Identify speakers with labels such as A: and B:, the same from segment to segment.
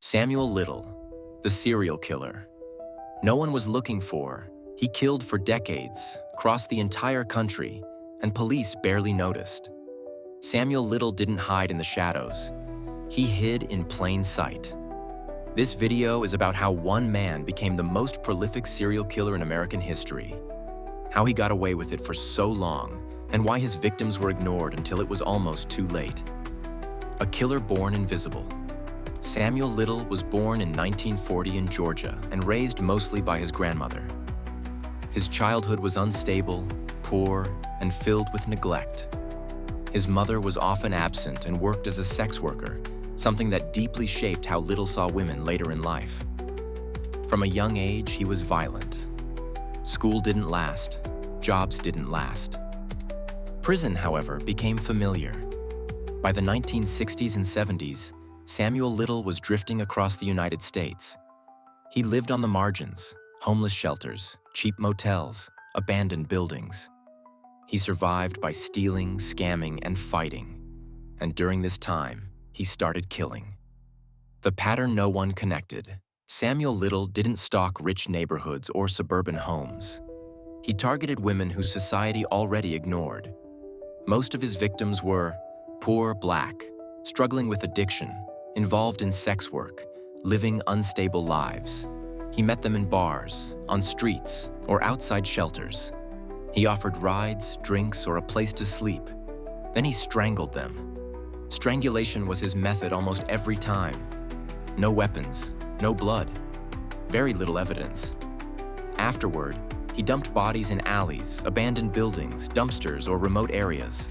A: Samuel Little, the serial killer. No one was looking for. He killed for decades, crossed the entire country, and police barely noticed. Samuel Little didn't hide in the shadows. He hid in plain sight. This video is about how one man became the most prolific serial killer in American history, how he got away with it for so long, and why his victims were ignored until it was almost too late. A killer born invisible. Samuel Little was born in 1940 in Georgia and raised mostly by his grandmother. His childhood was unstable, poor, and filled with neglect. His mother was often absent and worked as a sex worker, something that deeply shaped how Little saw women later in life. From a young age, he was violent. School didn't last. Jobs didn't last. Prison, however, became familiar. By the 1960s and 70s, Samuel Little was drifting across the United States. He lived on the margins, homeless shelters, cheap motels, abandoned buildings. He survived by stealing, scamming, and fighting. And during this time, he started killing. The pattern no one connected. Samuel Little didn't stalk rich neighborhoods or suburban homes. He targeted women whose society already ignored. Most of his victims were poor Black, struggling with addiction, involved in sex work, living unstable lives. He met them in bars, on streets, or outside shelters. He offered rides, drinks, or a place to sleep. Then he strangled them. Strangulation was his method almost every time. No weapons, no blood, very little evidence. Afterward, he dumped bodies in alleys, abandoned buildings, dumpsters, or remote areas.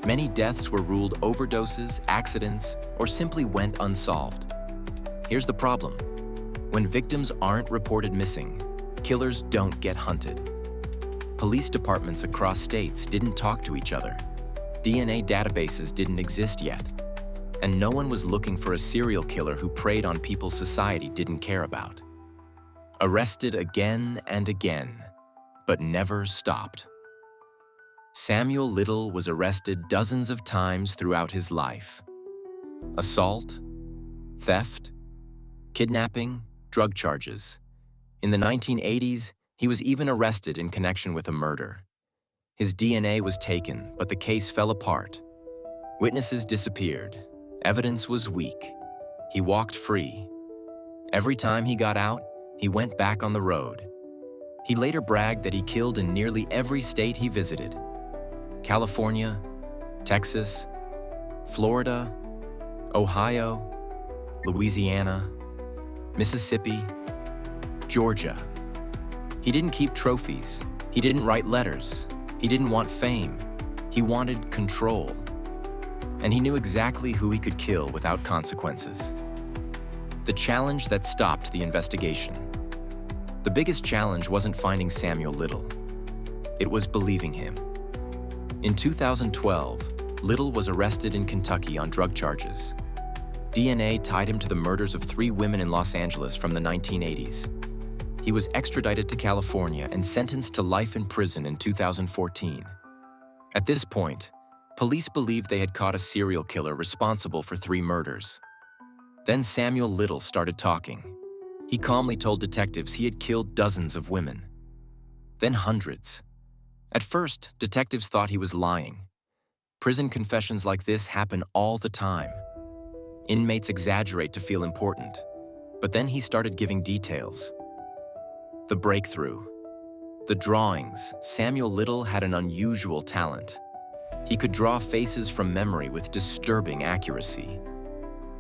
A: Many deaths were ruled overdoses, accidents, or simply went unsolved. Here's the problem. When victims aren't reported missing, killers don't get hunted. Police departments across states didn't talk to each other. DNA databases didn't exist yet. And no one was looking for a serial killer who preyed on people society didn't care about. Arrested again and again, but never stopped. Samuel Little was arrested dozens of times throughout his life. Assault, theft, kidnapping, drug charges. In the 1980s, he was even arrested in connection with a murder. His DNA was taken, but the case fell apart. Witnesses disappeared. Evidence was weak. He walked free. Every time he got out, he went back on the road. He later bragged that he killed in nearly every state he visited. California, Texas, Florida, Ohio, Louisiana, Mississippi, Georgia. He didn't keep trophies. He didn't write letters. He didn't want fame. He wanted control. And he knew exactly who he could kill without consequences. The challenge that stopped the investigation. The biggest challenge wasn't finding Samuel Little. It was believing him. In 2012, Little was arrested in Kentucky on drug charges. DNA tied him to the murders of 3 women in Los Angeles from the 1980s. He was extradited to California and sentenced to life in prison in 2014. At this point, police believed they had caught a serial killer responsible for 3 murders. Then Samuel Little started talking. He calmly told detectives he had killed dozens of women. Then hundreds. At first, detectives thought he was lying. Prison confessions like this happen all the time. Inmates exaggerate to feel important, but then he started giving details. The breakthrough. The drawings. Samuel Little had an unusual talent. He could draw faces from memory with disturbing accuracy.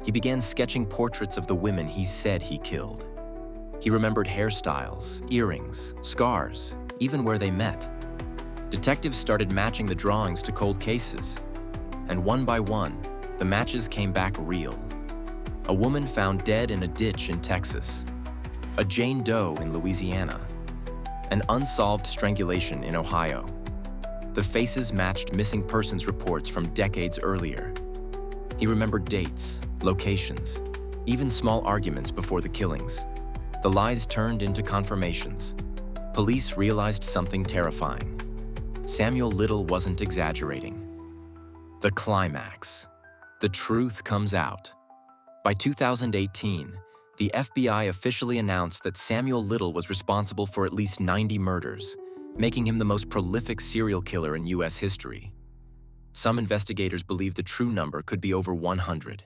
A: He began sketching portraits of the women he said he killed. He remembered hairstyles, earrings, scars, even where they met. Detectives started matching the drawings to cold cases. And one by one, the matches came back real. A woman found dead in a ditch in Texas. A Jane Doe in Louisiana. An unsolved strangulation in Ohio. The faces matched missing persons reports from decades earlier. He remembered dates, locations, even small arguments before the killings. The lies turned into confirmations. Police realized something terrifying. Samuel Little wasn't exaggerating. The climax. The truth comes out. By 2018, the FBI officially announced that Samuel Little was responsible for at least 90 murders, making him the most prolific serial killer in U.S. history. Some investigators believe the true number could be over 100.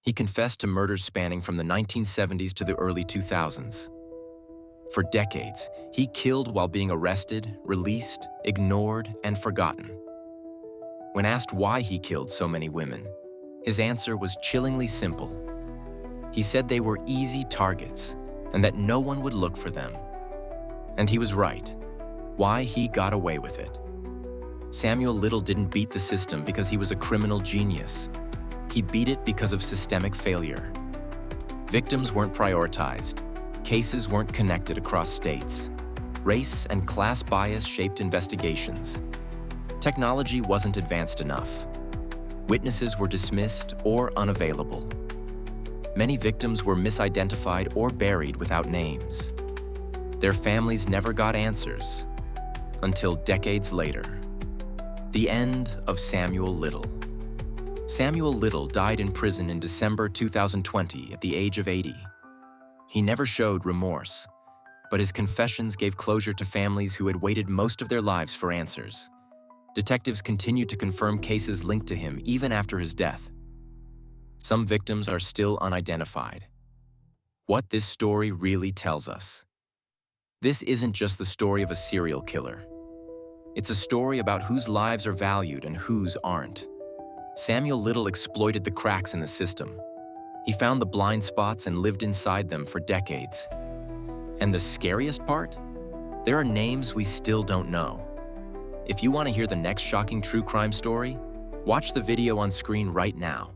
A: He confessed to murders spanning from the 1970s to the early 2000s. For decades, he killed while being arrested, released, ignored, and forgotten. When asked why he killed so many women, his answer was chillingly simple. He said they were easy targets and that no one would look for them. And he was right. Why he got away with it. Samuel Little didn't beat the system because he was a criminal genius. He beat it because of systemic failure. Victims weren't prioritized. Cases weren't connected across states. Race and class bias shaped investigations. Technology wasn't advanced enough. Witnesses were dismissed or unavailable. Many victims were misidentified or buried without names. Their families never got answers until decades later. The end of Samuel Little. Samuel Little died in prison in December 2020 at the age of 80. He never showed remorse, but his confessions gave closure to families who had waited most of their lives for answers. Detectives continued to confirm cases linked to him even after his death. Some victims are still unidentified. What this story really tells us. This isn't just the story of a serial killer. It's a story about whose lives are valued and whose aren't. Samuel Little exploited the cracks in the system. He found the blind spots and lived inside them for decades. And the scariest part? There are names we still don't know. If you want to hear the next shocking true crime story, watch the video on screen right now.